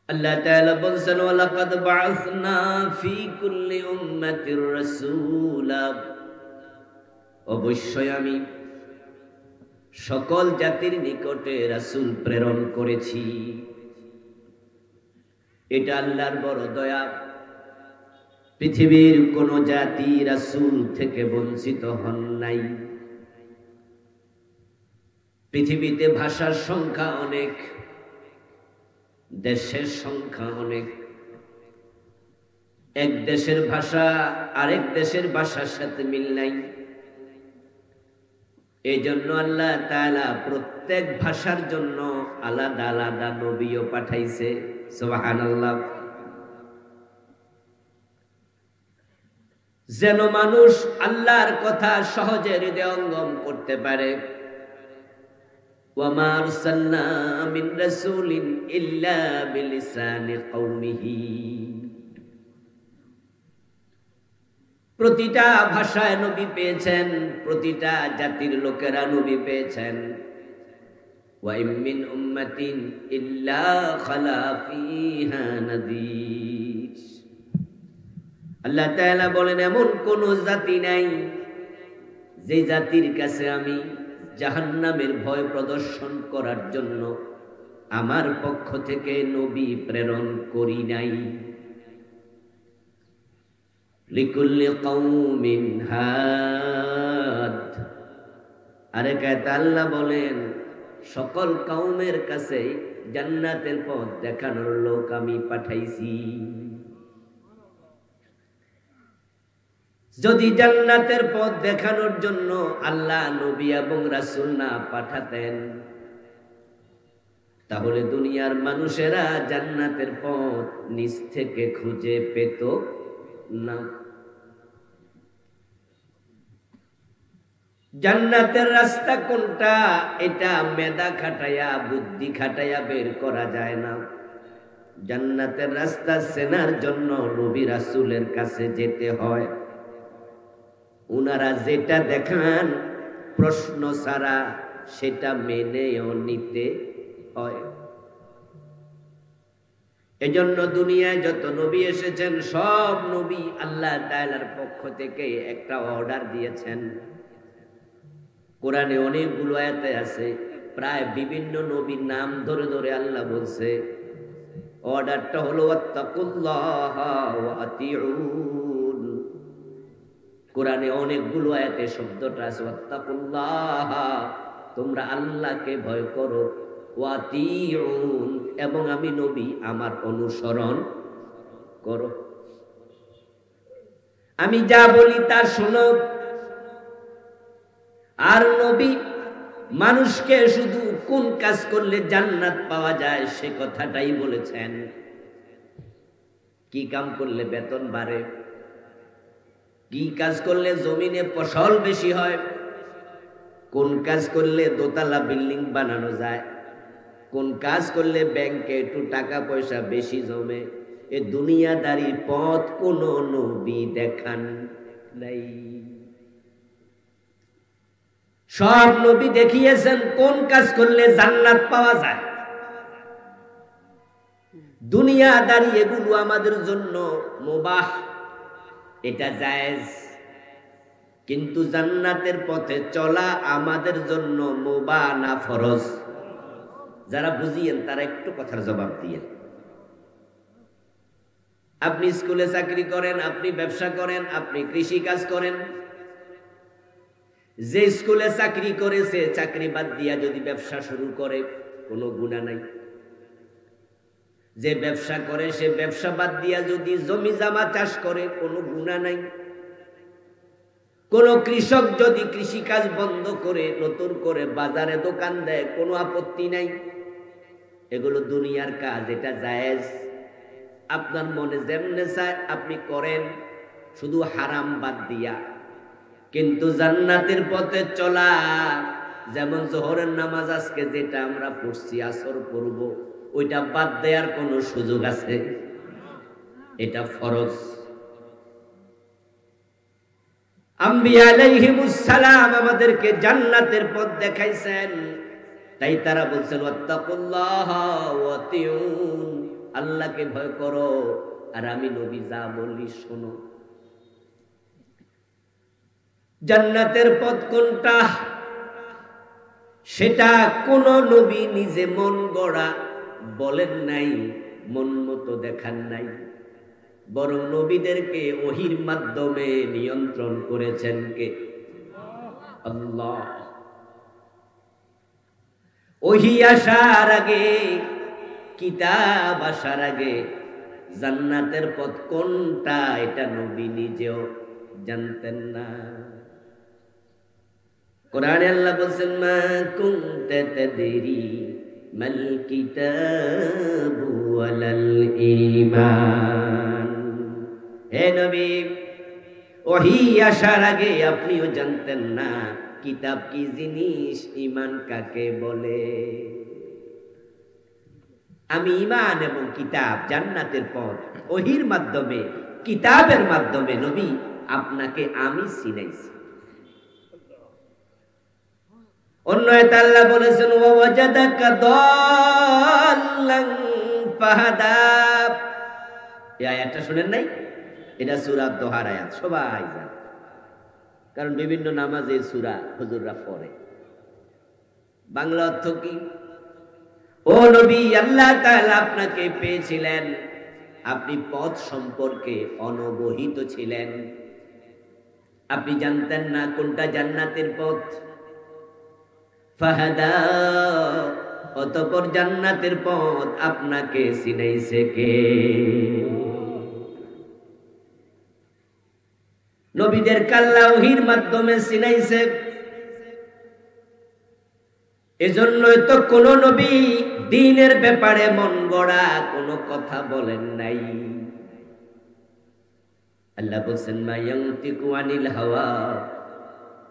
আল্লাহ তাআলা বলেন ওয়ালাকাদ বাআসনা ফি কুল্লি উম্মাতির রাসূলা, অবশ্যই আমি সকল জাতির নিকটে রাসূল প্রেরণ করেছি। এটা আল্লাহর বড় দয়া। পৃথিবীর কোন জাতি রাসূল থেকে বঞ্চিত হন নাই। পৃথিবীতে ভাষার সংখ্যা অনেক, দেশের সংখ্যা অনেক। এক দেশের ভাষা আরেক দেশের ভাষার সাথে মিল নাই। এই জন্য আল্লাহ তাআলা প্রত্যেক ভাষার জন্য আলাদা আলাদা নবীও পাঠাইছে। সুবহানাল্লাহ। যেন মানুষ আল্লাহর কথা সহজে হৃদয়ঙ্গম করতে পারে। ওয়ামা আরসালনা মিন রাসূলিন ইল্লা বিলিসানি কওমিহি। প্রতিটা ভাষায় নবী পেয়েছেন, প্রতিটা জাতির লোকেরা নবী পেয়েছেন। ওয়া ইম মিন উম্মাতিন ইল্লা খালা ফিহা নাযীর। আল্লাহ তাআলা বলেন এমন কোন জাতি নাই যে জাতির কাছে আমি জাহান্নামের ভয় প্রদর্শন করার জন্য আমার পক্ষ থেকে নবী প্রেরণ করি নাই। লিকুল্লি কওমিন হাদ। আরেক আয়াতে আল্লাহ বলেন সকল কওমের কাছে জান্নাতের পথ দেখানোর লোক আমি পাঠাইছি। যদি জান্নাতের পথ দেখানোর জন্য আল্লাহ নবী এবং রাসূল না পাঠাতেন, তাহলে দুনিয়ার মানুষেরা জান্নাতের পথ নিজ থেকে খুঁজে পেত না। জান্নাতের রাস্তা কোনটা এটা মেধা খাটাইয়া বুদ্ধি খাটাইয়া বের করা যায় না। জান্নাতের রাস্তা চেনার জন্য নবী রাসূলের কাছে যেতে হয়। উনারা যেটা দেখান প্রশ্ন ছাড়া সেটা মেনেও নিতে হয়। এজন্য দুনিয়ায় যত নবী এসেছেন সব নবী আল্লাহ তাআলার পক্ষ থেকে একটা অর্ডার দিয়েছেন। কোরআনে অনেকগুলো আয়াতে আছে, প্রায় বিভিন্ন নবীর নাম ধরে ধরে আল্লাহ বলছে। অর্ডারটা হলো ওয়াত্তাকুল্লাহ ওয়া আতিউন। কোরআনে অনেকগুলো আয়াতে শব্দটা আছে ওয়াত্তাকুল্লাহ, তোমরা আল্লাহকে ভয় করো, ওয়া আতিউন, এবং আমি নবী আমার অনুসরণ করো। আমি যা বলি তা শোনো। আর নবী মানুষকে শুধু কোন কাজ করলে জান্নাত পাওয়া যায় সে কথাটাই বলেছেন। কি কাম করলে বেতন বাড়ে, কি কাজ করলে জমিনে ফসল বেশি হয়, কোন কাজ করলে দোতলা বিল্ডিং বানানো যায়, কোন কাজ করলে ব্যাংকে একটু টাকা পয়সা বেশি জমে, এ দুনিয়াদারির পথ কোন নবী দেখান নাই। সব নবী দেখিয়েছেন কোন কাজ করলে জান্নাত পাওয়া যায়। দুনিয়াদারি এগুলো আমাদের জন্য মুবাহ, এটা জায়েজ, কিন্তু জান্নাতের পথে চলা আমাদের জন্য মুবাহ না ফরজ। যারা বুঝিয়েন তারা একটু কথার জবাব দিয়ে। আপনি স্কুলে চাকরি করেন, আপনি ব্যবসা করেন, আপনি কৃষি কাজ করেন, যে স্কুলে চাকরি করেছে চাকরি বাদ দিয়া যদি ব্যবসা শুরু করে কোনো গুনাহ নাই। যে ব্যবসা করে সে ব্যবসা বাদ দিয়া যদি জমি জামা চাষ করে কোনো গুনাহ নাই। কোন কৃষক যদি কৃষি কাজ বন্ধ করে নতুন করে বাজারে দোকান দেয় কোনো আপত্তি নাই। এগুলো দুনিয়ার কাজ, এটা জায়েজ। আপনার মনে যেমনে চায় আপনি করেন, শুধু হারাম বাদ দিয়া। কিন্তু জান্নাতের পথে চলা, যেমন জোহরের নামাজ আজকে যেটা আমরা পড়ছি আসর পড়ব, ওইটা বাদ দেওয়ার কোনো সুযোগ আছে? এটা ফরজ। আম্বিয়া আলাইহিমুস সালাম আমাদেরকে জান্নাতের পথ দেখাইছেন, তাই তারা বলছেন ওয়াত্তাকুল্লাহ ওয়া আতিউন, আল্লাহকে ভয় করো, আর আমি নবী যা বলি শোনো। জান্নাতের পথ কোনটা সেটা কোন নবী নিজে মন গড়া বলেন নাই, মন মতো দেখান নাই, বরং নবীদেরকে ওহীর মাধ্যমে নিয়ন্ত্রণ করেছেন কে? আল্লাহ। ওহী আসার আগে, কিতাব আসার আগে জান্নাতের পথ কোনটা এটা নবী নিজেও জানতেন না। কোরআনে আল্লাহ বলেন, মা কুনতা তাদরি মাল কিতাবু ওয়ালাল ঈমান। হে নবী, ওহী আসার আগে আপনিও জানতেন না কিতাব কি জিনিস, ঈমান কাকে বলে। আমি ঈমান এবং কিতাব, জান্নাতের পথ ওহীর মাধ্যমে, কিতাবের মাধ্যমে নবী আপনাকে আমি চিনাইছি। অন্য আয়াতে আল্লাহ বলেছেন, ওয়া ওয়াজাদাকা দাল্লান ফাহাদা। এই আয়াতটা শুনেন নাই? এটা সূরা দোহার আয়াত, সবাই জানে, কারণ বিভিন্ন নামাজে সূরা হুজুররা পড়ে। বাংলা অর্থ কি? ও নবী, আল্লাহ তাআলা আপনাকে পেয়েছিলেন, আপনি পথ সম্পর্কে অনবহিত ছিলেন, আপনি জানতেন না কোনটা জান্নাতের পথ। ফাহাদা, অতঃপর জান্নাতের পথ আপনাকে চিনাইছে কে? নবীদের আল্লাহ ওহীর মাধ্যমে চিনাইছে। এজন্যই তো কোন নবী দ্বীনের ব্যাপারে মন গড়া কোনো কথা বলেন নাই। আল্লাহ বলেন, মা ইয়ানতিকু আনিল হাওয়া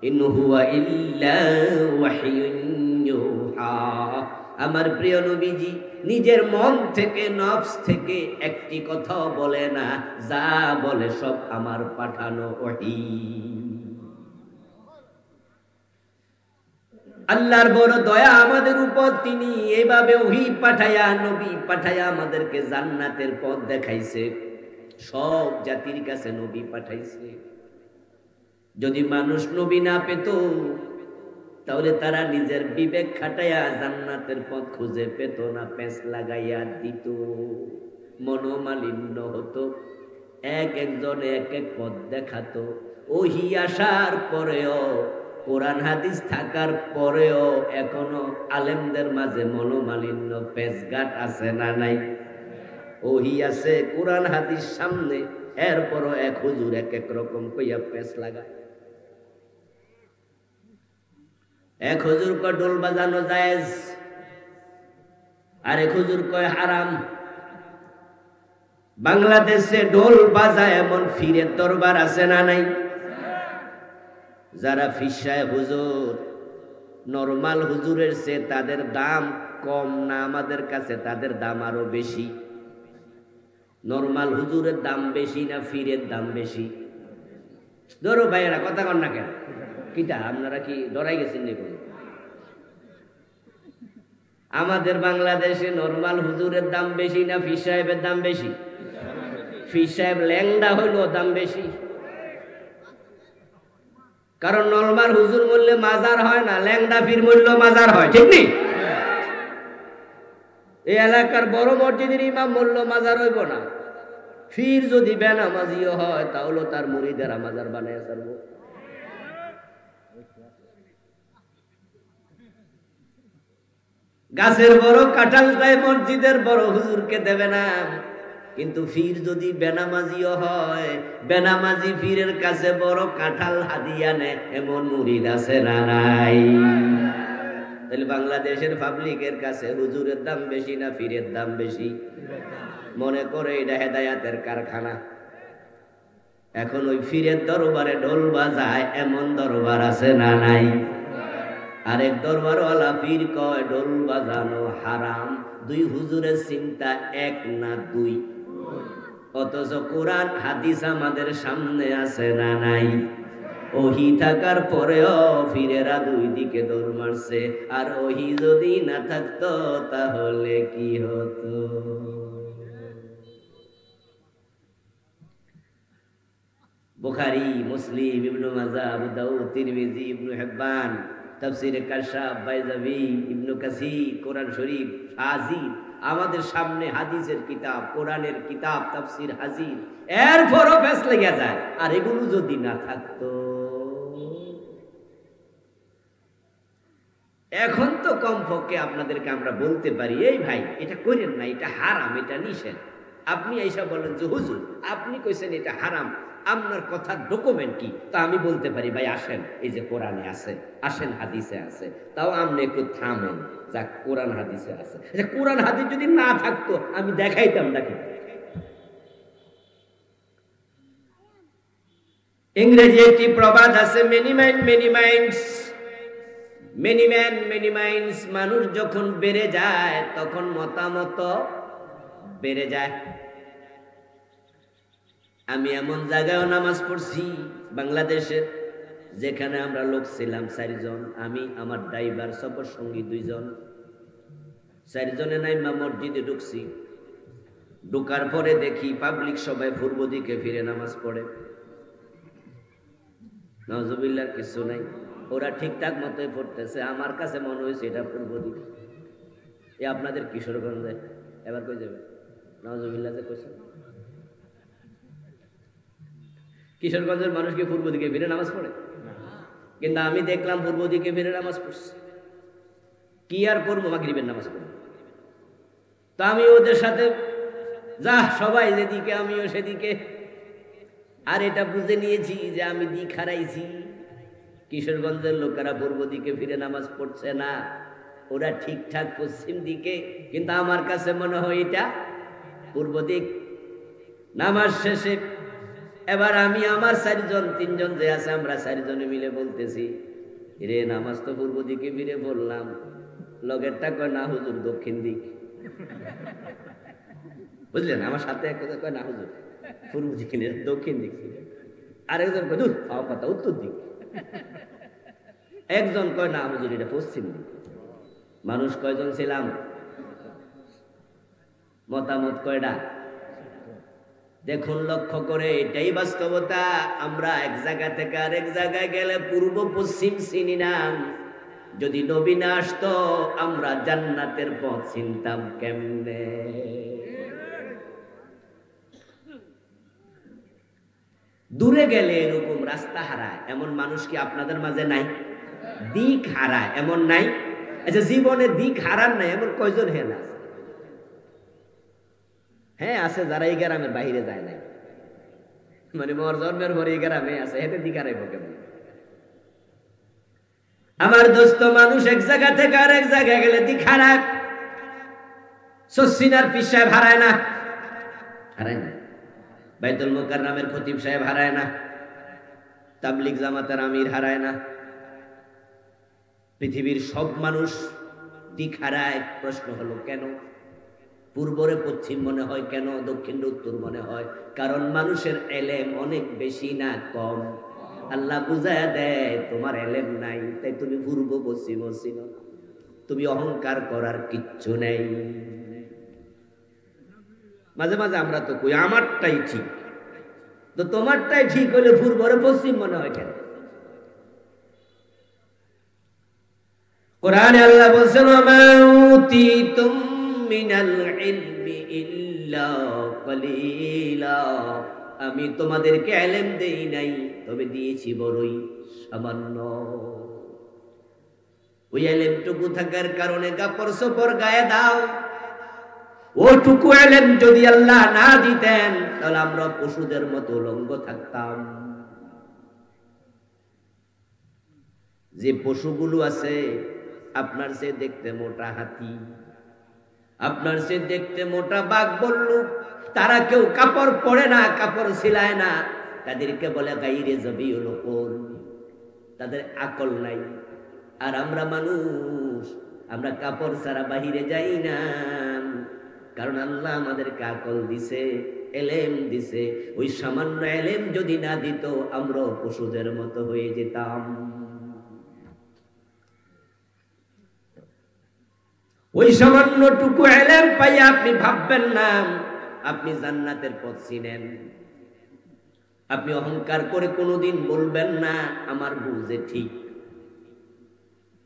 ইন হুয়া ইল্লা ওয়াহয়ুন ইউহা। আমার প্রিয় নবীজি নিজের মন থেকে, নফস থেকে একটি কথাও বলে না, যা বলে সব আমার পাঠানো ওহী। আল্লাহর বড় দয়া আমাদের উপর, তিনি এইভাবে ওহী পাঠায়া, নবী পাঠায়া আমাদেরকে জান্নাতের পথ দেখাইছে। সব জাতির কাছে নবী পাঠাইছে। যদি মানুষ নবী না পেত, তাহলে তারা নিজের বিবেক খাটাইয়া জান্নাতের পথ খুঁজে পেত না, পেঁচ লাগাইয়া দিত, মনোমালিন্য হতো, এক একজনে এক এক পথ দেখাতো। ওহী আসার পরেও, কোরআন হাদিস থাকার পরেও এখনো আলেমদের মাঝে মনোমালিন্য, পেঁচঘাট আছে না নাই? ওহী আছে, কোরআন হাদিস সামনে, এরপরও এক হুজুর এক এক রকম কইয়া পেঁচ লাগায়। এক হুজুর কয় ঢোল বাজানো জায়েজ, আর এক হুজুর কয় হারাম। বাংলাদেশে ঢোল বাজায় এমন ফিরের দরবার আছে না নাই? যারা পীর সাহেব হুজুর, নরমাল হুজুরের চেয়ে তাদের দাম কম না? আমাদের কাছে তাদের দাম আরো বেশি। নরমাল হুজুরের দাম বেশি না পীরের দাম বেশি? ধরো ভাইয়েরা, কথা কন না কেন? কিটা আপনারা কি ডরাই গেছেন নি? আমাদের বাংলাদেশে নরমাল হুজুরের দাম বেশি না পীর সাহেবের দাম বেশি? পীর সাহেব ল্যাংডা হইলেও দাম বেশি, কারণ নরমাল হুজুর বললে মাজার হয় না, ল্যাংডা পীর বললেও মাজার হয়, ঠিক নেই? এই এলাকার বড় মসজিদের ইমাম বলল মাজার হইব না, পীর যদি বেনামাজিও হয় তাহলে তার মুরিদেরা মাজার বানায় ছাড়বো। গাছের বড় কাঁঠালটাই মসজিদের বড় হুজুরকে দেবে না, কিন্তু পীর যদি বেনামাজিও হয়, বেনামাজি পীরের কাছে বড় কাঁঠাল হাদিয়া নেয়, এমন মুরিদ আছে না নাই? তাহলে বাংলাদেশের পাবলিকের কাছে হুজুরের দাম বেশি না পীরের দাম বেশি? মনে করে এটা হেদায়াতের কারখানা। এখন ওই পীরের দরবারে ঢোল বাজায় এমন দরবার আছে না নাই? আরেক দরবারওয়ালা পীর কয় ঢোল বাজানো হারাম। দুই হুজুরের চিন্তা এক না দুই, অথচ কোরআন হাদিস আমাদের সামনে আছে না নাই? ওহী থাকার পরেও পীরেরা দুই দিকে দৌড় মারছে, আর ওহী যদি না থাকতো তাহলে কি হতো? বুখারী, মুসলিম, ইবনে মাজাহ, আবু দাউদ, তিরমিজি, ইবনে হিব্বান, তাফসীরে কাশাফ, বাইজাবি, ইবনে কাসির, কোরআন শরীফ হাজির, আমাদের সামনে হাদিসের কিতাব, কোরআনের কিতাব, তাফসীর হাজির, এরপরও ফেস লেগে যায়। আর এগুলো যদি না থাকতো, এখন তো কমপক্ষে আপনাদেরকে আমরা বলতে পারি, এই ভাই এটা করেন না, এটা হারাম, এটা নিষেধ। আপনি এইসব বলেন যে হুজুর আপনি কইছেন এটা হারাম, আপনার কথার ডকুমেন্ট কি? তা আমি বলতে পারি ভাই আসেন, এই যে কোরআনে আছে, আসেন হাদিসে আছে, তাও আপনি একটু থামেন, যাক কোরআন হাদিসে আছে। কোরআন হাদিস যদি না থাকতো আমি দেখাইতাম নাকি? ইংরেজি একটি প্রবাদ আছে, many mind many minds, many man many minds. মানুষ যখন বেড়ে যায় তখন মতামত বেড়ে যায়। আমি এমন জায়গায় নামাজ পড়ছি বাংলাদেশের, যেখানে আমরা লোক ছিলাম 4 জন, আমি, আমার ড্রাইভার, সফর সঙ্গী 2 জন, 4 জনে নাইমা মসজিদে ঢুকছি। ঢুকার পরে দেখি পাবলিক সবাই পূর্ব দিকে ফিরে নামাজ পড়ে। নাউজুবিল্লাহ, কিছু নাই, ওরা ঠিকঠাক মতোই পড়তেছে। আমার কাছে মনে হয়েছে এটা পূর্ব দিকে। এ আপনাদের কিশোরগঞ্জে এবার কই যাবে? নাউজুবিল্লাহ যে কইছে, কিশোরগঞ্জের মানুষ কি পূর্ব দিকে ফিরে নামাজ পড়ে? কিন্তু আমি দেখলাম পূর্ব দিকে ফিরে নামাজ পড়ছে। কি আর করবো, মাগরিবের নামাজ পড়বো। তা আমি ওদের সাথে, যা সবাই যেদিকে আমিও সেদিকে। আর এটা বুঝে নিয়েছি যে আমি দিক হারাইছি। কিশোরগঞ্জের লোকেরা পূর্ব দিকে ফিরে নামাজ পড়ছে না, ওরা ঠিকঠাক পশ্চিম দিকে। কিন্তু আমার কাছে মনে হয় এটা পূর্ব দিক। নামাজ শেষে এবার আমি, আমার 4 জন, 3 জন যে আছে, আমরা 4 জনে মিলে বলতেছি, রে নামাজ তো পূর্ব দিকে ফিরে বললাম। লগেরটা কয় না হুজুর দক্ষিণ দিক। বুঝলেন, আমার সাথে এক কথা কয় না হুজুর পূর্ব দিকে দক্ষিণ দিক। আরেকজন কয় দূর পাওয়া কথা উত্তর দিক। একজন কয় না হুজুর এটা পশ্চিম দিক। মানুষ কয়জন ছিলাম? মতামত কয়টা? দেখুন লক্ষ্য করে, এটাই বাস্তবতা। আমরা এক জায়গা থেকে আরেক জায়গায় গেলে পূর্ব পশ্চিম চিনি না। যদি নবী না আসতো আমরা জান্নাতের পথ চিনতাম কেমনে? দূরে গেলে এরকম রাস্তা হারায়, এমন মানুষ কি আপনাদের মাঝে নাই? দিক হারায় এমন নাই? আচ্ছা, জীবনে দিক হারান নাই এমন কয়জন হেন আছে? হ্যাঁ আছে, যারা এই গ্রামের বাহিরে যায় নাই, মানে মোর জন্মের পরে এই গ্রামে আছে, এতে দিক হারাইব কেমন? আমার দোস্ত, মানুষ এক জায়গা থেকে আরেক জায়গায় গেলে দিক হারায়। সসিনার পীর সাহেব হারায় না? হারায় না। বাইতুল মুকাররমের খতিব সাহেব হারায় না? তাবলিগ জামাতের আমির হারায় না? পৃথিবীর সব মানুষ দিক হারায়। প্রশ্ন হলো কেন? পূর্বরে পশ্চিম মনে হয় কেন, দক্ষিণ উত্তর মনে হয়? কারণ মানুষের এলেম অনেক বেশি না কম? আল্লাহ বুঝায় দেয় তোমার এলেম নাই, তাই তুমি পূর্ব পশ্চিম চিনো, তুমি অহংকার করার কিচ্ছু নেই। মাঝে মাঝে আমরা তো কই আমারটাই ঠিক, তো তোমারটাই ঠিক হলে পূর্বরে পশ্চিম মনে হয় কেন? কোরআনে আল্লাহ বলছেন, ওমা উতিতুম মিনাল ইলমি ইল্লা কলিলা, আমি তোমাদেরকে ইলম দেই নাই, তবে দিয়েছি বড়ই সামান্য। ওই ইলমটুকু থাকার কারণে কাপড় চোপড় গায়ে দাও। ওটুকু ইলম যদি আল্লাহ না দিতেন তাহলে আমরা পশুদের মতো উলঙ্গ থাকতাম। যে পশুগুলো আছে, আপনার সে দেখতে মোটা হাতি, আপনার সে দেখতে মোটা বাঘ বল্লুক, তারা কেউ কাপড় পরে না, কাপড় সিলায় না, তাদেরকে বলে গাইরে জবিউল কুল, তাদের আকল নাই। আর আমরা মানুষ, আমরা কাপড় ছাড়া বাহিরে যাই না, কারণ আল্লাহ আমাদেরকে আকল দিছে, এলেম দিছে। ওই সামান্য এলেম যদি না দিত আমরা পশুদের মতো হয়ে যেতাম। ওই সামান্যটুকু এলেম পাইয়া আপনি ভাববেন না আপনি জান্নাতের পথ চিনেন। আপনি অহংকার করে কোনোদিন বলবেন না আমার বুঝে ঠিক,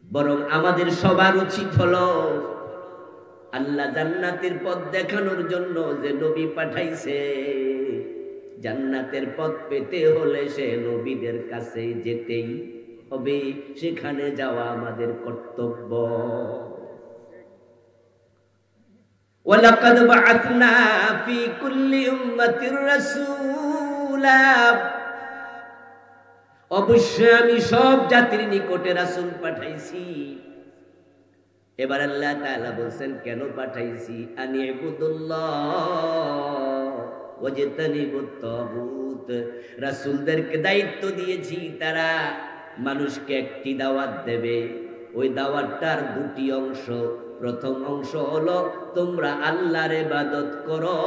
বরং আমাদের সবার উচিত হলো আল্লাহ জান্নাতের পথ দেখানোর জন্য যে নবী পাঠাইছে, জান্নাতের পথ পেতে হলে সে নবীদের কাছে যেতেই হবে, সেখানে যাওয়া আমাদের কর্তব্য। ওয়ালাকাদ বাআথনা ফি কুল্লি উম্মাতির রাসূলা, অবশ্যই আমি সব জাতির নিকটে রাসূল পাঠাইছি। এবার আল্লাহ তাআলা বলছেন কেন পাঠাইছি, আনিবুদুল্লাহ ওয়াজতানিবুত তাগুত। রাসূলদেরকে দায়িত্ব দিয়েছি, তারা মানুষকে একটি দাওয়াত দেবে, ওই দাওয়াতটার দুটি অংশ। প্রথম অংশ হলো তোমরা আল্লাহর ইবাদত করো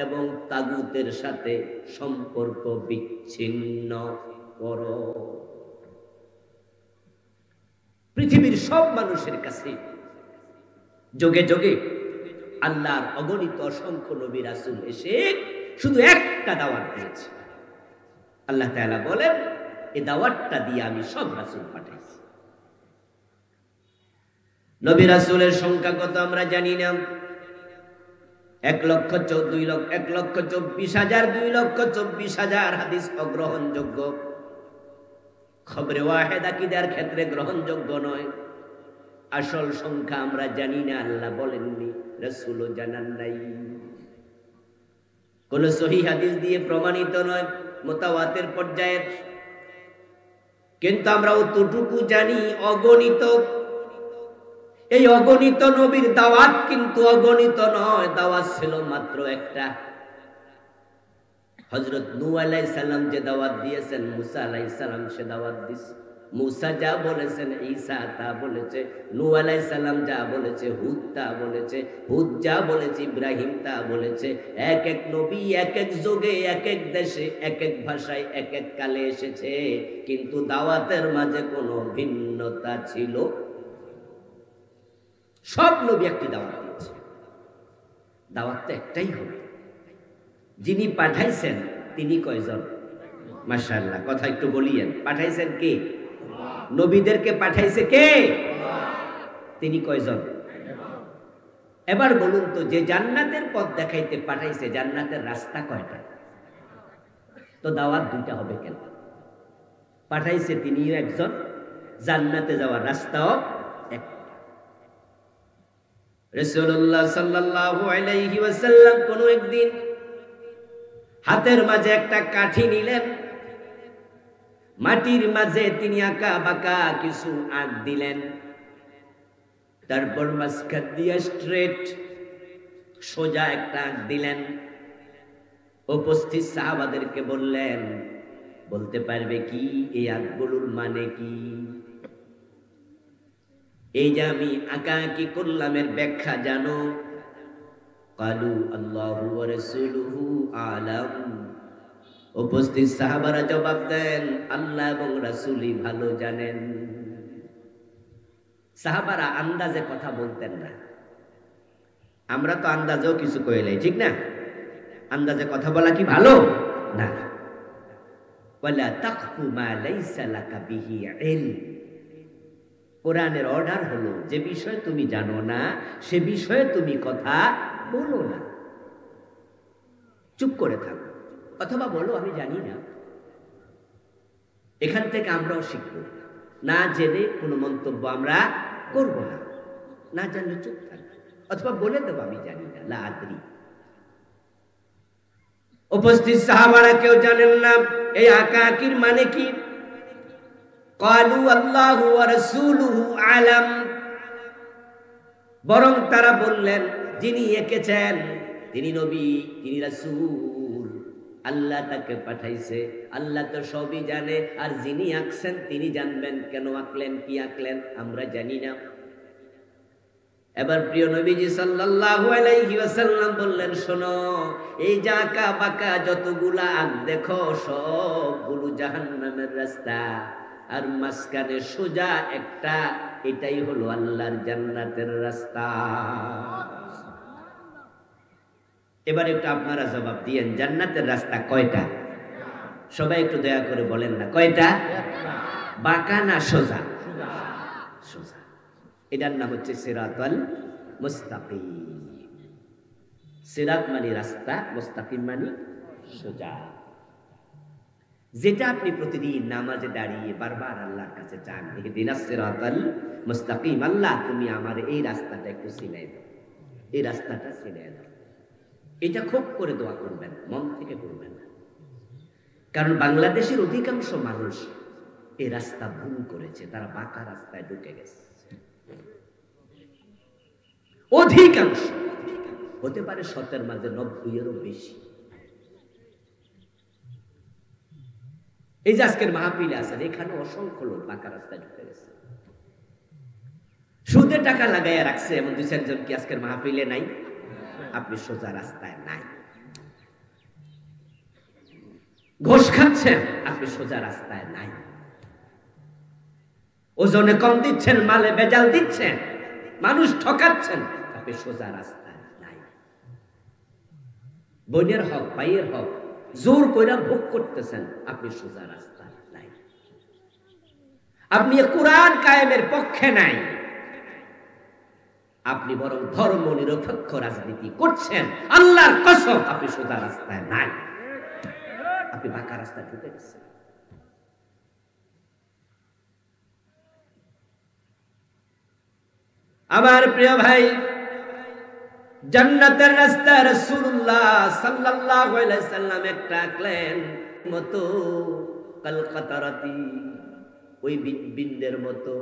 এবং তাগুতের সাথে সম্পর্ক বিচ্ছিন্ন করো। পৃথিবীর সব মানুষের কাছে যোগে যোগে আল্লাহর অগণিত অসংখ্য নবী রাসূল এসে শুধু একটা দাওয়াত দিয়েছে। আল্লাহ তাআলা বলেন এই দাওয়াতটা দিয়ে আমি সব রাসূল পাঠাইছি। নবী রাসূলের সংখ্যা কত আমরা জানি না। 1,24,000, 2,24,000 হাদিস অগ্রহণযোগ্য, খবরে ওয়াহিদ আকীদার ক্ষেত্রে গ্রহণযোগ্য নয়। আসল সংখ্যা আমরা জানি না, আল্লাহ বলেননি, রাসূলও জানান নাই। কোন সহিহ হাদিস দিয়ে প্রমাণিত নয়, মুতাওয়াতির পর্যায়ের। কিন্তু আমরা অতটুকু জানি অগণিত। এই অগণিত নবীর দাওয়াত কিন্তু অগণিত নয়, দাওয়াত ছিল মাত্র একটা। হযরত নূহ আলাইহিস সালাম যে দাওয়াত দিয়েছেন, মুসা আলাইহিস সালাম সে দাওয়াত দিয়েছে। মুসা যা বলেছেন ঈসা তা বলেছে, নূহ আলাইহিস সালাম যা বলেছে হুদ তা বলেছে, হুদ যা বলেছে ইব্রাহিম তা বলেছে। এক এক নবী এক এক যুগে এক এক দেশে এক এক ভাষায় এক এক কালে এসেছে, কিন্তু দাওয়াতের মাঝে কোনো ভিন্নতা ছিল। সব নবী একটি দাওয়াত দিয়েছে, দাওয়াত তো একটাই হবে। যিনি পাঠাইছেন তিনি কয়জন? মাশাআল্লাহ, কথা একটু বলিয়েন। পাঠাইছেন কে? নবীদেরকে পাঠাইছে কে? তিনি কয়জন? এবার বলুন তো, যে জান্নাতের পথ দেখাইতে পাঠাইছে, জান্নাতের রাস্তা কয়টা? তো দাওয়াত দুইটা হবে কেন? পাঠাইছে তিনিও একজন, জান্নাতে যাওয়ার রাস্তাও একটা। রাসূলুল্লাহ সাল্লাল্লাহু আলাইহি ওয়াসাল্লাম কোন একদিন হাতের মাঝে একটা কাঠি নিলেন, মাটির মাঝে তিনি আঁকা বাঁকা কিছু আঁক দিলেন, তারপর মাঝখান দিয়ে স্ট্রেট সোজা একটা আঁক দিলেন। উপস্থিত সাহাবাদেরকে বললেন, বলতে পারবে কি এই আঁকগুলোর মানে কি? এই যে আমি আঁকাআঁকি করলাম এর ব্যাখ্যা জানো? কালু আল্লাহু ওয়া রাসূলুহু আলাম। উপস্থিত সাহাবারা জবাব দেন, আল্লাহ এবং রাসূলই ভালো জানেন। সাহাবারা আন্দাজে কথা বলতেন না। আমরা তো আন্দাজেও কিছু কইলাই, ঠিক না? আন্দাজে কথা বলা কি ভালো না? ওয়ালা তাকফু মা লাইসা লাকা বিহি ইলম। কোরআনের অর্ডার হলো, যে বিষয় তুমি জানো না সে বিষয়ে তুমি কথা বলো না, চুপ করে থাকো, অথবা বলো আমি জানি না। এখান থেকে আমরাও শিখব, না জেনে কোনো মন্তব্য আমরা করব না, না জানলে চুপ থাকবো, অথবা বলে দেবো আমি জানি না, লা আদরি। উপস্থিত সাহাবারা কেউ জানেন না এই আঁকাআঁকির মানে কি। কালু আল্লাহু ওয়া রাসূলুহু আলাম। বরং তারা বললেন, যিনি এঁকেছেন তিনি নবী, তিনি রাসূল, আল্লাহ তাকে পাঠাইছে, আল্লাহ তো সবই জানে। আর যিনি আঁকছেন তিনি জানবেন কেন আঁকলেন, কি আঁকলেন আমরা জানি না। এবার প্রিয় নবীজি সাল্লাল্লাহু আলাইহি ওয়াসাল্লাম বললেন, শোনো, এই যে আঁকা বাঁকা যতগুলা আঁক দেখো সবগুলো জাহান্নামের রাস্তা, আর মাঝখানে সোজা একটা, এটাই হলো আল্লাহর জান্নাতের রাস্তা। এবার একটু আপনারা জবাব দিয়েন, জান্নাতের রাস্তা কয়টা? সবাই একটু দয়া করে বলেন না কয়টা? বাঁকা না সোজা? সোজা। এটার নাম হচ্ছে সিরাতাল মুস্তাকিম। সিরাত মানে রাস্তা, মুস্তাকিম মানে সোজা। যেটা আপনি প্রতিদিন নামাজে দাঁড়িয়ে বারবার আল্লাহর কাছে চান, ইহদিনাস সিরাতাল মুস্তাকিম, আল্লাহ তুমি আমার এই রাস্তাটা একটু চিনাই দাও, এই রাস্তাটা চিনাই দাও। এটা খুব করে দোয়া করবেন, মন থেকে করবেন না। কারণ বাংলাদেশের অধিকাংশ মানুষ এই রাস্তা ভুল করেছে, তারা বাঁকা রাস্তায় ঢুকে গেছে। অধিকাংশ, হতে পারে ১০০ মাঝে ৯০-এরও বেশি। এই যে আজকের মাহফিলে আছেন, এখানে অসংখ্য লোক বাঁকা রাস্তায় ঢুকে গেছে। সুদে টাকা লাগাইয়া রাখছে এমন ২-৪ জন কি আজকের মাহফিলে নাই? আপনি সোজা রাস্তায় নাই। ঘোষ খাচ্ছেন, আপনি সোজা রাস্তায় নাই। ওজনে কম দিচ্ছেন, মালে ভেজাল দিচ্ছেন, মানুষ ঠকাচ্ছেন, আপনি সোজা রাস্তায় নাই। বোনের হক, ভাইয়ের হক জোর কইরা ভোগ করতেছেন, আপনি সোজা রাস্তায় নাই। আপনি কোরআন কায়েমের পক্ষে নাই, আপনি বরং ধর্ম নিরপেক্ষ রাজনীতি করছেন। আল্লাহর কসম, আপনি সোজা রাস্তায় নাই, আপনি বাঁকা রাস্তায় ঢুকে গেছেন। আমার প্রিয় ভাই, জান্নাতের রাস্তা রাসূলুল্লাহ সাল্লাল্লাহু আলাইহি সাল্লাম একটা আঁকলেন মতো, কালকাতারাতি, ওই বিন্দের মতো,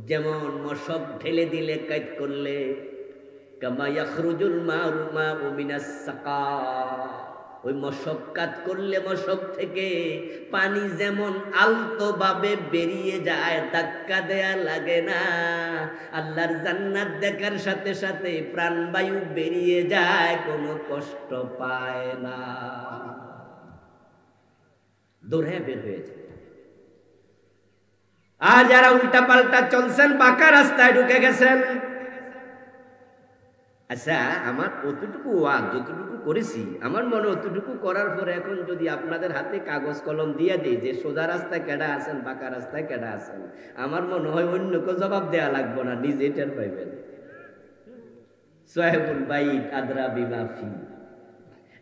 যেমন মশক ঢেলে দিলে কাট করলে, কামা ইয়াখরুজুল মাউ মিনাস সাকা, ওই মশক কাট করলে মশক থেকে পানি যেমন আলতো ভাবে বেরিয়ে যায়, ধাক্কা দেয়া লাগে না। আল্লাহর জান্নাত দেখার সাথে সাথে প্রাণবায়ু বেরিয়ে যায়, কোনো কষ্ট পায় না, দৌড়ে বের হয়ে যায়। আর যারা উল্টা পাল্টা চলছেন, বাঁকা রাস্তায় ঢুকে গেছেন। আচ্ছা, আমার অতটুকু ওয়াজ যতটুকু করেছি, আমার মনে অতটুকু করার পরে এখন যদি আপনাদের হাতে কাগজ কলম দিয়ে দিই যে সোজা রাস্তায় কেডা আছেন, বাঁকা রাস্তায় কেডা আছেন, আমার মনে হয় অন্য কেউ জবাব দেওয়া লাগবো না, নিজে টের পাইবেন। সাহেবুল বাইত আদরা বিমা ফি,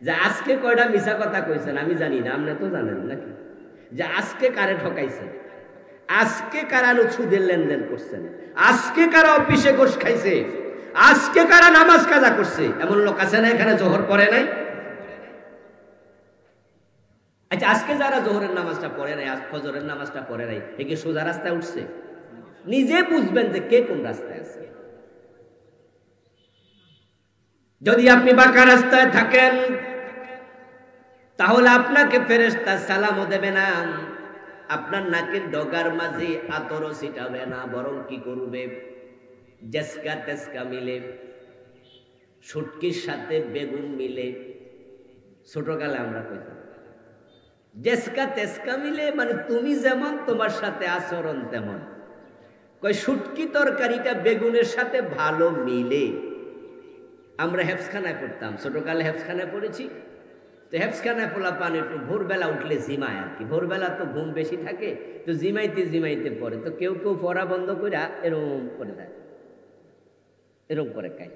যে আজকে কয়টা মিছা কথা কইছেন আমি জানি না, আপনি তো জানেন নাকি? যে আজকে কারে ঠকাইছেন, আজকে কারা সুদের লেনদেন করছেন, আজকে কারা অফিসে ঘুষ খাইছে, আজকে কারা নামাজ কাজা করছে, এমন লোক আছে না এখানে জোহর পড়ে নাই? আচ্ছা, আজকে যারা জোহরের নামাজটা পড়ে নাই, আজ ফজরের নামাজটা পড়ে নাই, এ কি সোজা রাস্তায় উঠছে? নিজে বুঝবেন যে কে কোন রাস্তায় আছে। যদি আপনি বাঁকা রাস্তায় থাকেন, তাহলে আপনাকে ফেরেশতা সালামও দেবে না, আপনার নাকের ডগার মাঝে আতরও ছিটাবে না, বরং কি করবে? জেসকা তেসকা মিলে, শুটকির সাথে বেগুন মিলে, ছোটকালে আমরা কইতাম জেসকা তেসকা মিলে, মানে তুমি যেমন তোমার সাথে আচরণ তেমন। কই শুটকি তরকারিটা বেগুনের সাথে ভালো মিলে। আমরা হেফসখানায় পড়তাম, ছোটকালে হেফসখানায় পড়েছি। তো হেফসখানায় পোলা পান একটু ভোরবেলা উঠলে জিমায় আর কি, ভোরবেলা তো ঘুম বেশি থাকে, তো জিমাইতে জিমাইতে পড়ে। তো কেউ কেউ পড়া বন্ধ করে এরম করে দেয়, এরকম করে খাই।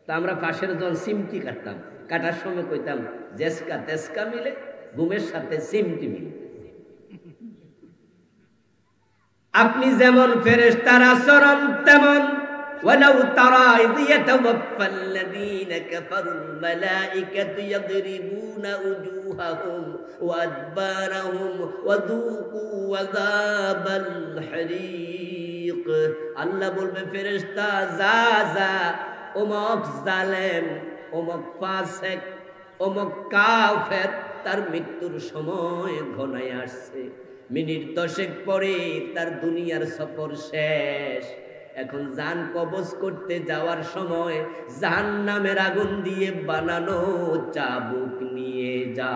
তো আমরা পাশের জন সিমটি কাটতাম, কাটার সময় কইতাম জেসকা তেসকা মিলে, ঘুমের সাথে সিমটি মিলে। আপনি যেমন ফেরেশতার আচরণ তেমন। ولو ترى إذ يتوفى الذين كفروا الملائكة يضربون وجوههم وأدبارهم وذوقوا عذاب الحريق। আল্লাহ বলবে ফেরেশতা, যা যা অমুক জালেম, অমুক ফাসিক, অমুক কাফের, তার মৃত্যুর সময় ঘনায় আসছে, মিনিট 10 পরে তার দুনিয়ার সফর শেষ। এখন জান কবজ করতে যাওয়ার সময় জাহান্নামের আগুন দিয়ে বানানো চাবুক নিয়ে যা।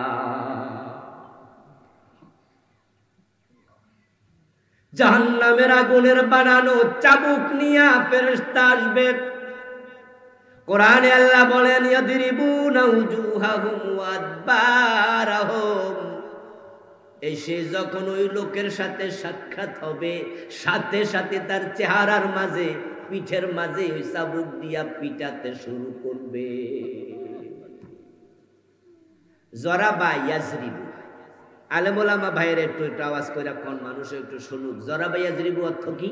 জাহান্নামের আগুনের বানানো চাবুক নিয়ে ফেরেশতা আসবে। কোরআনে আল্লাহ বলেন ইয়াদরিবুনা উজুহাহুম ওয়া আদবারাহুম, এসে যখন ওই লোকের সাথে সাক্ষাৎ হবে, সাথে সাথে তার চেহারার মাঝে, পিঠের মাঝে ওই চাবুক দিয়া পিটাতে শুরু করবে। জরাবা ইয়াজরিবু, আলেম ওলামা ভাইয়ের একটু একটু আওয়াজ করে কোন মানুষ একটু শুনুক। জরাবা ইয়াজরিবু অর্থ কি?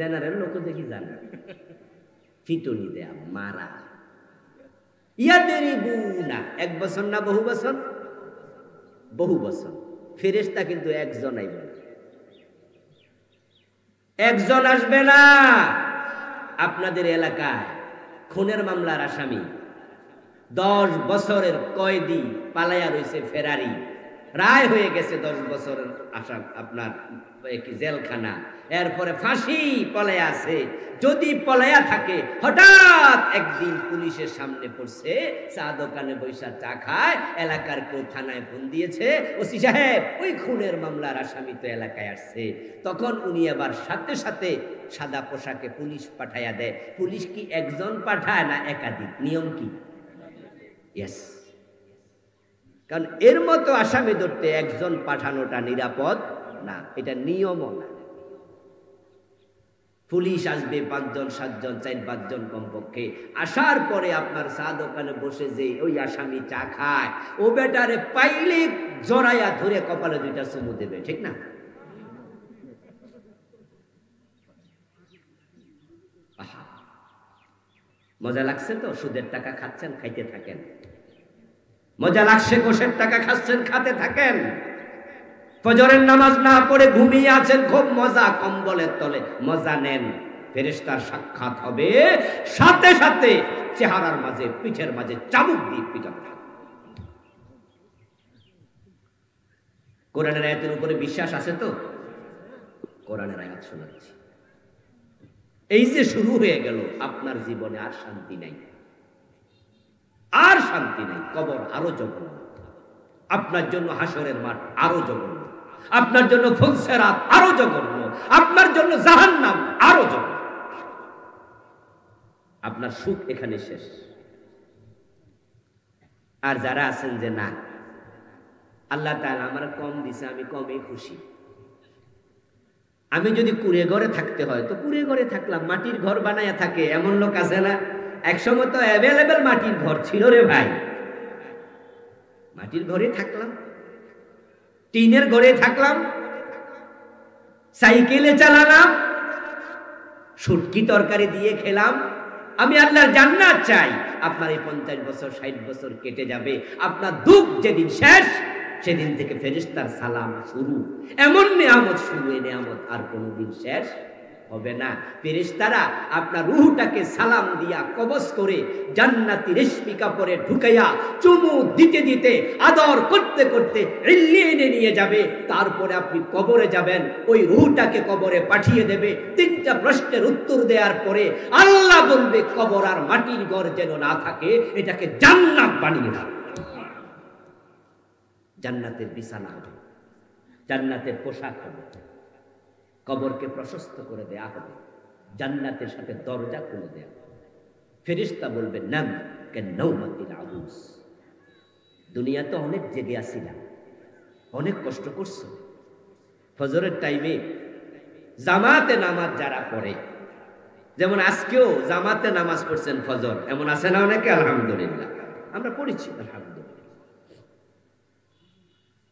জেনারেল লোক দেখি জানে, পিটুনি দেয়া, মারা। ইয়াদরিবুনা, এক বছর না বহু বছর? বহু বছর। ফেরেশতা কিন্তু একজন আইবে, একজন আসবে না। আপনাদের এলাকায় খুনের মামলার আসামি 10 বছরের কয়েদি পালাইয়া রয়েছে, ফেরারি, রায় হয়ে গেছে 10 বছরের আসাম, আপনার জেলখানা, এরপরে ফাঁসি পলাইয়া আছে। যদি পলাইয়া থাকে, হঠাৎ একদিন পুলিশের সামনে পড়ছে, চা দোকানে বৈশা চা খায়, এলাকার কেউ থানায় ফোন দিয়েছে, ওসি সাহেব ওই খুনের মামলার আসামি তো এলাকায় আসছে। তখন উনি আবার সাথে সাথে সাদা পোশাকে পুলিশ পাঠাইয়া দেয়। পুলিশ কি একজন পাঠায় না একাধিক? নিয়ম কি? ইয়েস, কারণ এর মতো আসামি ধরতে একজন পাঠানোটা নিরাপদ না, এটা নিয়মও না। পুলিশ আসবে 5 জন 7 জন 4-5 জন কমপক্ষে। আসার পরে আপনার চা দোকানে বসে যে ওই আসামি চা খায়, ও বেটারে পাইলে জড়াইয়া ধরে কপালে 2টা চুমু দেবে, ঠিক না? আহা, মজা লাগছে তো? সুদের টাকা খাচ্ছেন, খাইতে থাকেন। মজা লাগছে? ঘোষের টাকা খাচ্ছেন, খাতে থাকেন। ফজরের নামাজ না পড়ে ঘুমিয়ে আছেন, খুব মজা, কম্বলের তলে মজা নেন। ফেরেশতার সাক্ষাৎ হবে, সাথে সাথে চেহারার মাঝে, পিঠের মাঝে চাবুক দিয়ে পিটাতে থাকবে। কোরআনের আয়াতের উপরে বিশ্বাস আছে তো? কোরআনের আয়াত শোনাচ্ছি। এই যে শুরু হয়ে গেল, আপনার জীবনে আর শান্তি নাই, আর শান্তি নাই। কবর আরো জঘন্য, আপনার জন্য হাসরের মাঠ আরো জঘন্য, আপনার জন্য ফুলসেরাত আরো জঘন্য, আপনার জন্য জাহান্নাম আরো জঘন্য। আপনার সুখ এখানে শেষ। আর যারা আছেন যে না, আল্লাহ তাআলা আমার কম দিছে, আমি কমে খুশি, আমি যদি কুড়ে ঘরে থাকতে হয় তো কুড়ে ঘরে থাকলাম, মাটির ঘর বানায়া থাকে, এমন লোক আছে না? একসময় তো অ্যাভেলেবেল মাটির ঘর ছিল রে ভাই, মাটির ঘরে থাকলাম, টিনের ঘরে থাকলাম, সাইকেলে চালালাম, শুটকি তরকারি দিয়ে খেলাম। আমি আল্লাহর জান্নাত চাই। আপনার এই 50 বছর 60 বছর কেটে যাবে, আপনার দুঃখ যেদিন শেষ, সেদিন থেকে ফেরেশতার সালাম শুরু। এমন নিয়ামত শুরু, এই নিয়ামত আর কোনোদিন শেষ হবে না। ফেরেশতারা আপনার রূহটাকে সালাম দিয়া কবজ করে জান্নাতি রেশমি কাপড়ে ঢুকাইয়া চুমু দিতে দিতে আদর করতে করতে ইল্লিনে নিয়ে যাবে। তারপরে আপনি কবরে যাবেন, ওই রূহটাকে কবরে পাঠিয়ে দেবে। 3টা প্রশ্নের উত্তর দেওয়ার পরে আল্লাহ বলবে, কবর আর মাটির ঘর যেন না থাকে, এটাকে জান্নাত বানিয়ে দাও। জান্নাতের বিছানা হবে, জান্নাতের পোশাক হবে, কবরকে প্রশস্ত করে দেয়া হবে, জান্নাতের সাথে দরজা খুলে দেয়া হবে। ফেরেশতা বলবে, নাম কে নওমাতিল আবুস, দুনিয়াতে অনেক জেগে আসিলাম, অনেক কষ্ট করছো। ফজরের টাইমে জামাতে নামাজ যারা পড়ে, যেমন আজকেও জামাতে নামাজ পড়ছেন ফজর, এমন আছে না অনেকে? আলহামদুলিল্লাহ, আমরা পড়েছি আলহামদুলিল্লাহ।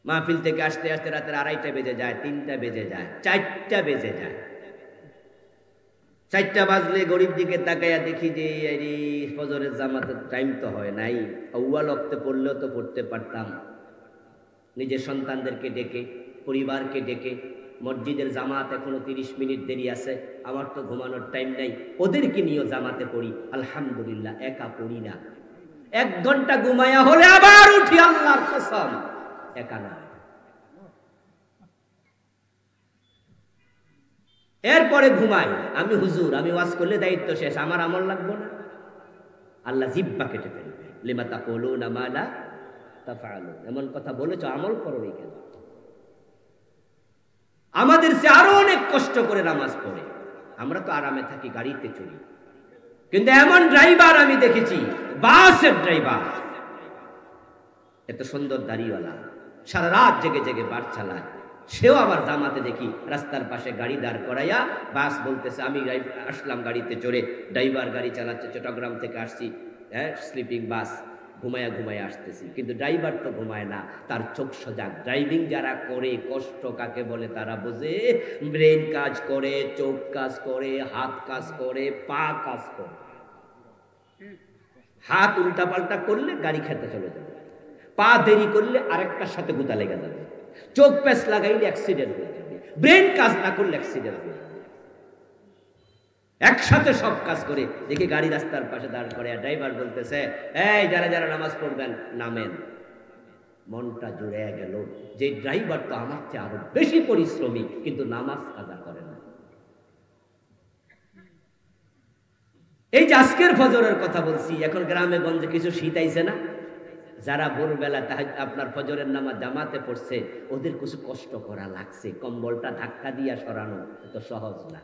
মাহফিল থেকে আসতে আসতে রাতের 2:30 বেজে যায়, 3টা বেজে যায়, 4টা বেজে যায়। 4টা বাজলে ঘড়ির দিকে তাকাইয়া দেখি যে ফজরের জামাতের টাইম তো হয় নাই। আউয়াল ওয়াক্তে পড়লেও তো পড়তে পারতাম। নিজের সন্তানদেরকে ডেকে, পরিবারকে ডেকে, মসজিদের জামাত এখনো 30 মিনিট দেরি আছে, আমার তো ঘুমানোর টাইম নাই, ওদেরকে নিয়েও জামাতে পড়ি। আলহামদুলিল্লাহ, একা পড়ি না। 1 ঘন্টা ঘুমায়া হলে আবার উঠি, আল্লাহর কসম, একা না। এরপরে ঘুমাই। আমি হুজুর, আমি ওয়াজ করলে দায়িত্ব শেষ, আমার আমল লাগবে না। আল্লাহ জিহ্বা কেটে ফেলবে, লিমা তাকুলুনা মা লা তাফআলুন, এমন কথা বলেছো, আমল করো না কেন? আমাদের সে আরো অনেক কষ্ট করে নামাজ পড়ে, আমরা তো আরামে থাকি, গাড়িতে চড়ি। কিন্তু এমন ড্রাইভার আমি দেখেছি, বাসের ড্রাইভার, এত সুন্দর দাড়িওয়ালা, সারা রাত জেগে জেগে বাস চালায়, সেও আবার জামাতে দেখি রাস্তার পাশে গাড়ি দাঁড় করাইয়া বাস বলতেছে, আমি আসলাম গাড়িতে চড়ে, ড্রাইভার গাড়ি চালাচ্ছে, চট্টগ্রাম থেকে আসছি, হ্যাঁ স্লিপিং বাস, ঘুমায়া ঘুমায়া আসতেছি। কিন্তু ড্রাইভার তো ঘুমায় না, তার চোখ সজাগ। ড্রাইভিং যারা করে কষ্ট কাকে বলে তারা বোঝে। ব্রেন কাজ করে, চোখ কাজ করে, হাত কাজ করে, পা কাজ করে। হাত উল্টা পাল্টা করলে গাড়ি খেতে চলে যাবে, পা দেরি করলে আরেকটার সাথে গুতা লেগে যাবে, চোখ প্যাঁচ লাগাইলে অ্যাক্সিডেন্ট হয়ে যাবে, ব্রেন কাজ না করলে অ্যাক্সিডেন্ট হয়ে যাবে। একসাথে সব কাজ করে দেখি গাড়ি রাস্তার পাশে দাঁড় করে, ড্রাইভার বলতেছে, এই যারা যারা নামাজ পড়বেন নামেন। মনটা জুড়ে গেল যে ড্রাইভার তো আমার চেয়ে আরো বেশি পরিশ্রমী, কিন্তু নামাজ কাজা করে না। এই যে আজকের ফজরের কথা বলছি, এখন গ্রামে গঞ্জে কিছু শীত আইছে না, যারা ভোরবেলা আপনার ফজরের নামাজ জামাতে পড়ছে, ওদের কিছু কষ্ট করা লাগছে, কম্বলটা ধাক্কা দিয়া সরানো এত সহজ না।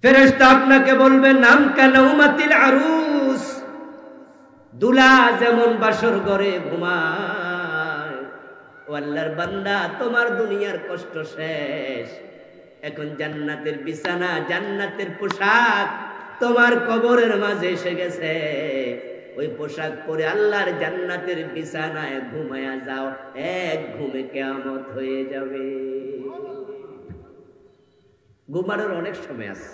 ফেরেশতা আপনাকে বলবে, নাম কানাউমাতিল আরুস, দুলা যেমন বাসর ঘরে ঘুমায়, ও আল্লাহর বান্দা তোমার দুনিয়ার কষ্ট শেষ, এখন জান্নাতের বিছানা, জান্নাতের পোশাক তোমার কবরের মাঝে এসে গেছে। ওই পোশাক পরে আল্লাহর জান্নাতের বিছানায় ঘুমায়া যাও, এক ঘুমে কিয়ামত হয়ে যাবে। ঘুমানোর অনেক সময় আছে,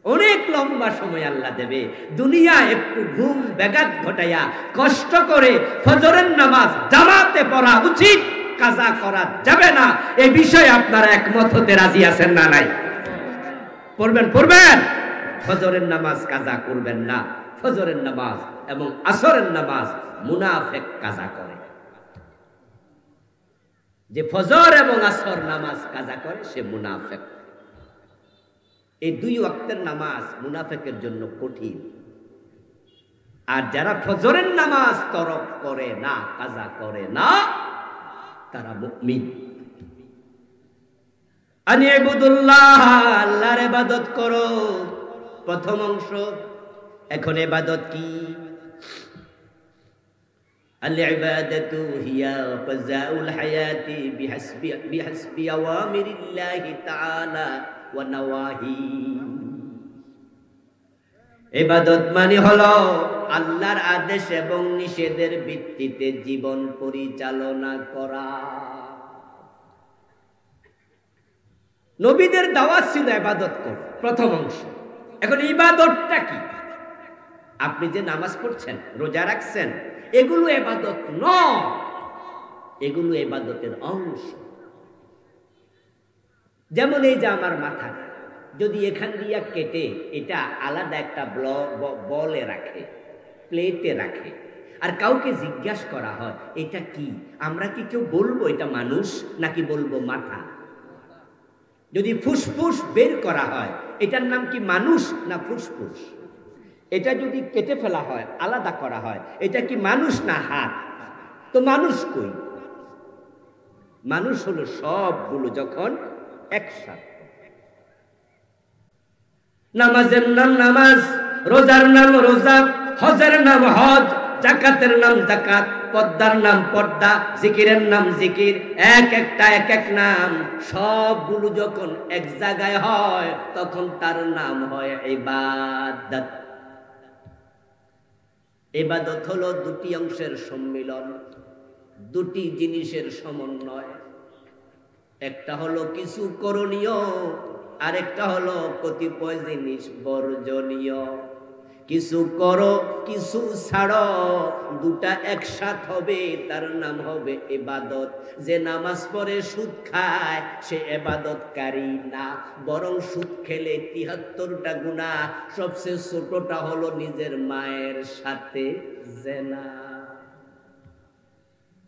অনেক লম্বা সময় আল্লাহ দেবে। দুনিয়া একটু ঘুম ব্যাঘাত ঘটাইয়া কষ্ট করে ফজরের নামাজ জামাতে পড়া উচিত, কাজা করা যাবে না। এই বিষয়ে আপনারা একমত হতে রাজি আছেন না? নাই? পড়বেন পড়বেন, ফজরের নামাজ কাজা করবেন না। ফজরের নামাজ এবং আসরের নামাজ মুনাফিক কাজা করে। যে ফজর এবং আসর নামাজ কাজা করে সে মুনাফিক। এই দুই ওয়াক্তের নামাজ মুনাফিকের জন্য কঠিন। আর যারা ফজরের নামাজ তরক করে না, কাজা করে না, তারা মুমিন। আনিবুদুল্লাহ, আল্লাহর ইবাদত করো, প্রথম অংশ। এখন ইবাদত কি? আল ইবাদাতু হিয়া ফাজাউল হায়াতি বিহাসবি আওয়ামিরিল্লাহি তাআলা ওয়া নাওয়াহি। ইবাদত মানে হলো আল্লাহর আদেশ এবং নিষেধের ভিত্তিতে জীবন পরিচালনা করা। নবীদের দাওয়াত ছিল ইবাদত কর, প্রথম অংশ। এখন ইবাদতটা কি? আপনি যে নামাজ পড়ছেন, রোজা রাখছেন, এগুলো ইবাদত নয়, এগুলো ইবাদতের অংশ। যেমন এই যে আমার মাথা, যদি এখান দিয়া কেটে এটা আলাদা একটা বলে রাখে, প্লেটে রাখে, আর কাউকে জিজ্ঞাসা করা হয় এটা কি, আমরা কি কেউ বলবো এটা মানুষ নাকি বলবো মাথা? যদি ফুসফুস বের করা হয়, এটার নাম কি মানুষ না ফুসফুস? এটা যদি কেটে ফেলা হয়, আলাদা করা হয়, এটা কি মানুষ না হাত? তো মানুষ কই? মানুষ হলো সবগুলো যখন একসাথে। নামাজের নাম নামাজ, রোজার নাম রোজা, হজের নাম হজ, যাকাতের নাম যাকাত, পর্দার নাম পর্দা, জিকিরের নাম জিকির, এক একটা এক এক নাম। সবগুলো যখন এক জায়গায় হয় তখন তার নাম হয় ইবাদত। ইবাদত হলো দুটি অংশের সম্মিলন, দুটি জিনিসের সমন্বয়। একটা হলো কিছু করণীয়, আরেকটা হলো কতিপয় জিনিস বর্জনীয়। কিছু করো, কিছু ছাড়ো, দুটা একসাথ হবে, তার নাম হবে ইবাদত। যে নামাজ পড়ে সুদ খায় সে ইবাদতকারী না, বরং সুদ খেলে ৭৩টা গুনাহ, সবচেয়ে ছোটটা হলো নিজের মায়ের সাথে জেনা।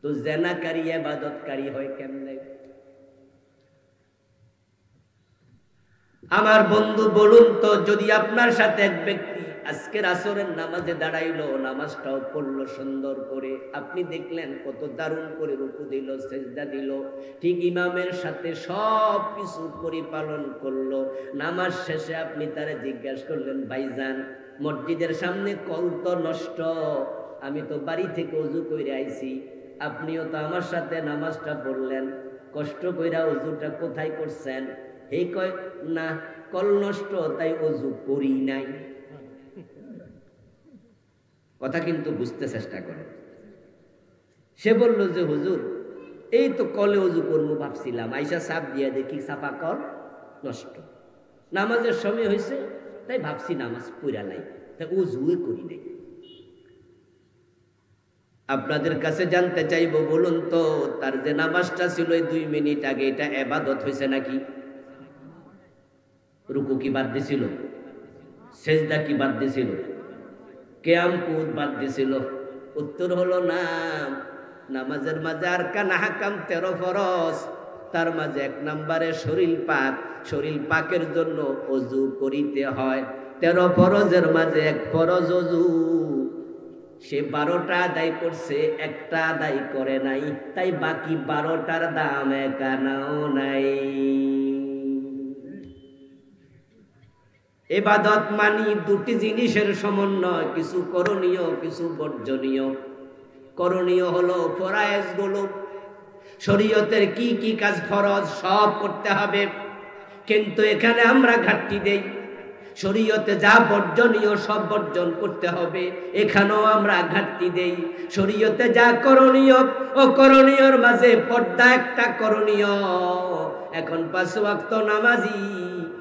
তো জেনাকারী ইবাদতকারী হয় কেমনে? আমার বন্ধু বলুন তো, যদি আপনার সাথে এক ব্যক্তি আজকের আসরের নামাজে দাঁড়াইলো, নামাজটাও পড়লো সুন্দর করে, আপনি দেখলেন কত দারুণ করে রুকু দিল, সেজদা দিল, ঠিক ইমামের সাথে সব কিছু পরিপালন করলো। নামাজ শেষে আপনি তারে জিজ্ঞাসা করলেন, ভাইজান মসজিদের সামনে কল তো নষ্ট, আমি তো বাড়ি থেকে ওযু কইরা আইছি, আপনিও তো আমার সাথে নামাজটা পড়লেন, কষ্ট কইরা ওযুটা কোথায় করছেন? এই কয় না, কল নষ্ট তাই ওযু করি নাই। কথা কিন্তু বুঝতে চেষ্টা করে। সে বলল যে হুজুর, এই তো কলে ওযু করবো ভাবছিলাম, আইসা চাপ দিয়া দেখি চাপা কল নষ্ট, নামাজের সময় হয়েছে তাই ভাবছি নামাজ পড়া নাই, তাই ওযুই করি নাই। আপনাদের কাছে জানতে চাইবো, বলুন তো তার যে নামাজটা ছিল 2 মিনিট আগে, এটা ইবাদত হয়েছে নাকি? রুকু কি বাদ দিছিল? সেজদা কি বাদ দিছিল? কিয়াম কুদ বাদ দিছিল? উত্তর হলো না। নামাজের মাঝে আরকান আহকাম 13 ফরজ, তার মাঝে 1 নম্বরে শরীর পাক। শরীর পাকের জন্য ওযু করিতে হয়। 13 ফরজের মাঝে 1 ফরজ ওযু। সে 12টা আদায় করছে, একটা আদায় করে নাই, তাই বাকি 12টার দাম একানাও নাই। ইবাদত মানি দুটি জিনিসের সমন্বয়, কিছু করণীয়, কিছু বর্জনীয়। করণীয় হলো ফরজ গুলো, শরীয়তের কি কি কাজ ফরজ সব করতে হবে, কিন্তু এখানে আমরা ঘাটতি দেই। শরীয়তে যা বর্জনীয় সব বর্জন করতে হবে, এখানেও আমরা ঘাটতি দেই। শরীয়তে যা করণীয় ও করণীয়র মাঝে পর্দা একটা করণীয়। এখন 5 ওয়াক্ত নামাজি,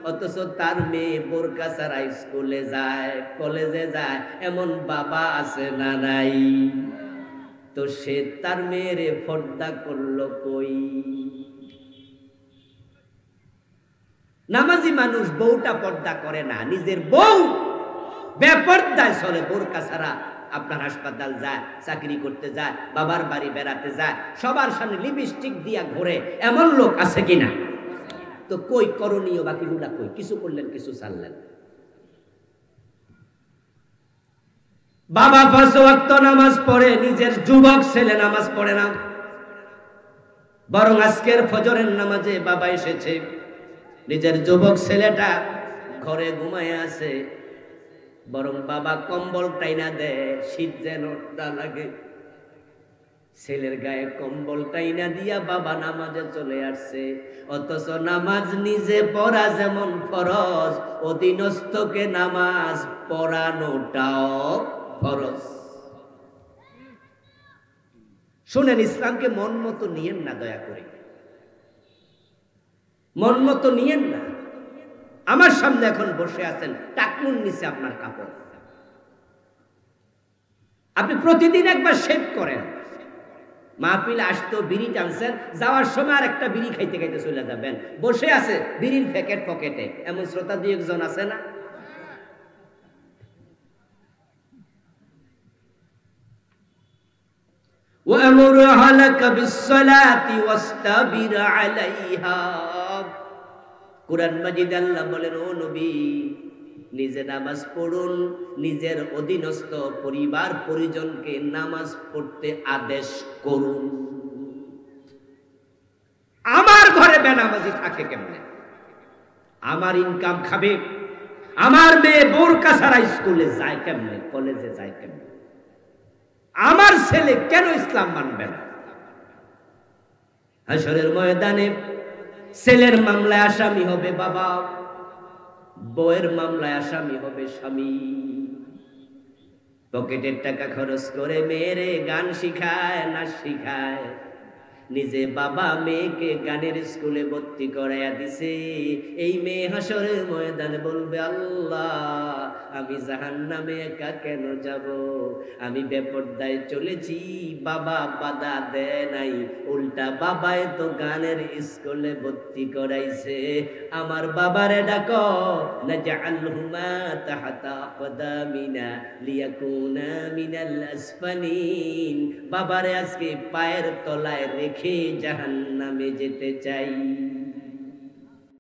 অথচ তার মেয়ে বোরকা ছাড়া স্কুলে যায়, কলেজে যায়, এমন বাবা আছে না নাই? তো সে তার মেয়েরে পর্দা করলো কই? নামাজি মানুষ বউটা পর্দা করে না, নিজের বউ বেপর্দায় চলে, বোরকা ছাড়া আপনার হাসপাতাল যায়, চাকরি করতে যায়, বাবার বাড়ি বেড়াতে যায়, সবার সামনে লিপস্টিক দিয়া ঘোরে, এমন লোক আছে কিনা? তো কই করণীয় বাকিগুলা কই? কিছু করলেন, কিছু ছাড়লেন। বাবা 5 ওয়াক্ত নামাজ পড়ে, নিজের যুবক ছেলে নামাজ পড়ে না। বরং আজকের ফজরের নামাজে বাবা এসেছে, নিজের যুবক ছেলেটা ঘরে ঘুমায় আছে, বরং বাবা কম্বল টাইনা দেয়, শীত যেন না লাগে। ছেলের গায়ে কম্বল টাইনা দিয়া বাবা নামাজে চলে আসছে। অথচ নামাজ নিজে পড়া যেমন ফরজ, অধীনস্থকে নামাজ পড়ানোটাও ফরজ। শুনেন, ইসলামকে মন মতো নিয়েন না, দয়া করে মন মতো নিয়েন না। আমার সামনে এখন বসে আছেন, টাকনুর নিচে আপনার কাপড়, আপনি প্রতিদিন একবার শেভ করেন। মাহফিলে আসতো, বিড়ি টানছেন, যাওয়ার সময় আর একটা বিড়ি খাইতে খাইতে চলে যাবেন। বসে আছে বিড়ির প্যাকেট পকেটে, এমন শ্রোতা 2 একজন আছে না? وَأَمُرْ أَهْلَكَ بِالصَّلَاةِ وَاسْتَبِرْ عَلَيْهَا। কুরআন মাজিদ আল্লাহ বলেন, ও নবী, নিজে নামাজ পড়ুন, নিজের অধীনস্থ পরিবার পরিজনকে নামাজ পড়তে আদেশ করুন। আমার ঘরে বেনামাজি থাকে কেমনে? আমার ইনকাম খাবে? আমার মেয়ে বোরকা ছাড়া স্কুলে যায় কেমনে, কলেজে যায় কেমনে? আমার ছেলে কেন ইসলাম মানবে না? হাসরের ময়দানে ছেলের মামলায় আসামি হবে বাবা, বউয়ের মামলায় আসামি হবে স্বামী। পকেটের টাকা খরচ করে মেয়েরে গান শিখায়, নাচ শিখায়, নিজে বাবা মেয়েকে গানের স্কুলে ভর্তি করাইয়া দিছে। এই মেয়ে হাসরের ময়দানে বলবে, আল্লাহ, আমি জাহান্নামে একা কেন যাব? আমি বেপরদায় চলেছি, বাবা বাধা দেয় নাই, উল্টা বাবায় তো গানের স্কুলে ভর্তি করাইছে। আমার বাবারে ডাকো, নাজআলহুমা তাহতা আকদামিনা লিয়াকুনা মিনাল আসফালিন। বাবারে আজকে পায়ের তলায় রেখে জাহান্নামে যেতে চাই।